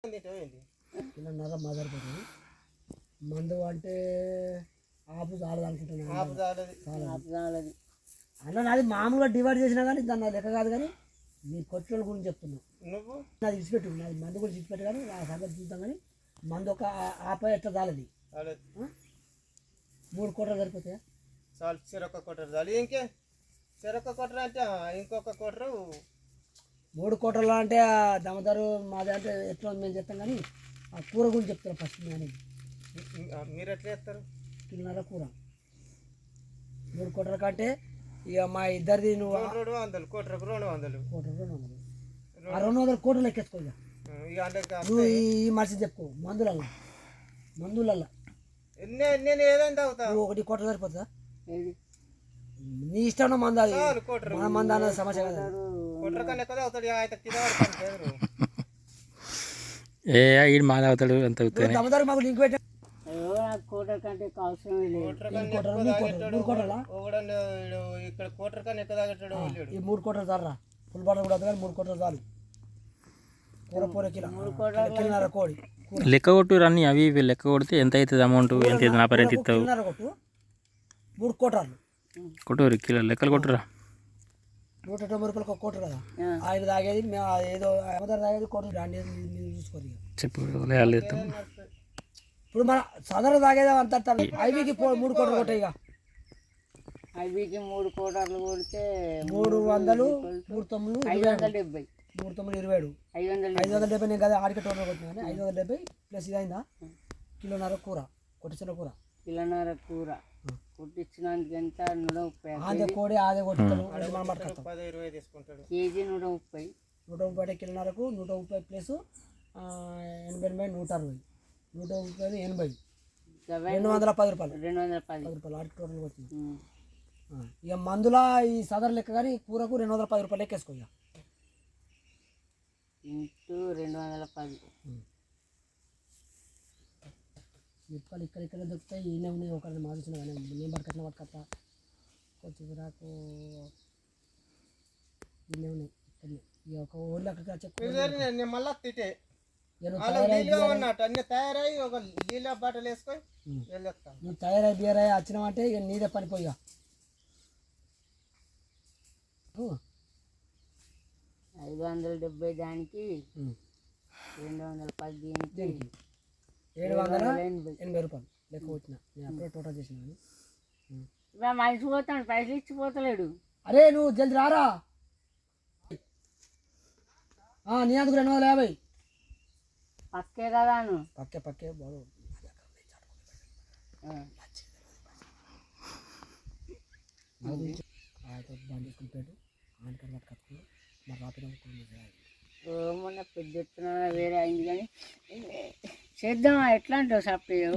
కిలోన్నర మాదరిపోతుంది. మందు అంటే ఆపు చాలదు అనుకుంటున్నాను. అన్న నాది మామూలుగా డివైడ్ చేసినా కానీ దాన్ని లెక్క కాదు. కానీ నీ కొట్టుల గురించి చెప్తున్నావు. నువ్వు నాది ఇచ్చిపెట్టు, నాది మందు కూడా ఇచ్చిపెట్టు. కానీ ఆ సంగతి చూద్దాం. కానీ మందు ఒక ఆపై ఎట్లా చాలది. 3 కోటలు సరిపోతాయా? చాలు, చెరొక్క కోటరు చాలు. ఇంకే చెరొక్క కోటరు అంటే ఇంకొక కోటరు 3 కోటలు అంటే దమదారు మాది అంటే ఎట్లా మేము చెప్తాం. కానీ ఆ కూర గురించి చెప్తాను ఫస్ట్. నేను మీరు ఎట్లా చేస్తారు? కిలోన్నర కూర 3 కోటల కంటే ఇక మా ఇద్దరిది నువ్వు 200 కోటరకు 200 ఆ 200 కోటలు ఎక్కేసుకో. నువ్వు ఈ మనిషి చెప్పుకో. మందులల్లా నేను ఏదైనా తాగుతా. నువ్వు 1 కోట సరిపోతుందా? నీ ఇష్టం మందు. అది మన మందు అన్నది సమస్య కదా. ఈ మాది అవుతాడు అంత దమదారు మాకు లింక్ పెట్టా. ఇక్కడ కోటర్ కన్నా ఎక్కువ తాగేటాడు. ఈ 3 కోటలు చాలరా. ఫుల్ బాటలు కూడా కానీ 3 కోటలు చాలు. కూర కిలోన్నర కోడి లెక్క కొట్టు రన్ని. అవి ఇవి లెక్క కొడితే ఎంత అవుతుంది అమౌంట్? ఎంత నా పరి ఎంత ఇస్తావు? 3 కోటలు కొట్టురు కిలో లెక్కలు కొట్టురా. 190 రూపాయలకు 1 కోటర్ కదా. ఆయన తాగేది మేము ఏదో తాగేది కోటర్ చూసుకోరు. చెప్పు. ఇప్పుడు మన సాధారణ తాగేది అంత ఐబీకి 3 కోటలు కొట్టాయి. ఇక ఐబీకి 3 కోటర్లు కొడితే 300 3 570 27 570 నేను కదా ఆడికి టోటల్ కొట్టినా. 570 ప్లస్ ఇది అయిందా? కిలోన్నర కూర కొట్టించిన కూర. కిలోన్నర కూర కొట్టించినందుకు ఎంత? 130. ఆదే కోడి ఆదే కొట్టిస్తాడు. కేజీ 130. 130 అంటే కిలోన్నరకు 130 ప్లస్ 80 160 130 80 210 రూపాయలు. 210 రూపాయలు ఆడికి టోటల్ కొట్టిన. ఇక మందులా ఈ సదరు లెక్క కానీ కూరకు 210 రూపాయలు లెక్కేసుకో. ఇక ఇంటూ 210 మిరపకాయలు ఇక్కడ దొరుకుతాయి. ఈయన ఉన్నాయి. ఒకరిని మార్చిన కానీ నేను పట్టుకట్టిన పట్టుకత్తా. కొంచెం విరాకు ఈయన ఉన్నాయి. ఇక ఒక ఓళ్ళు అక్కడికి వచ్చే మళ్ళా తిట్టే తయారై ఒక నీళ్ళ బాటలు వేసుకొని నువ్వు తయారై బియరై వచ్చినావంటే ఇక నీదే పనిపోయిగా. 570 దానికి 210 దీనికి 780 రూపాయలు లెక్క వచ్చిన. నేను అప్పుడే టోటల్ చేసిన. కానీ మనిషి పోతాడు, పైసలు ఇచ్చిపోతలేడు. అరే నువ్వు జల్ది రారా. నీ అందుకు 250 పక్కే కదా. పక్కే బాగు బండి తీసుకుని పెట్టు. ఆనకర్ కట్టుకుని మరి రాత్రి మొన్న పెద్ద ఎత్తున వేరే అయింది. కానీ చేద్దాం. ఎట్లా అంటావు సాఫ్ట్వేర్?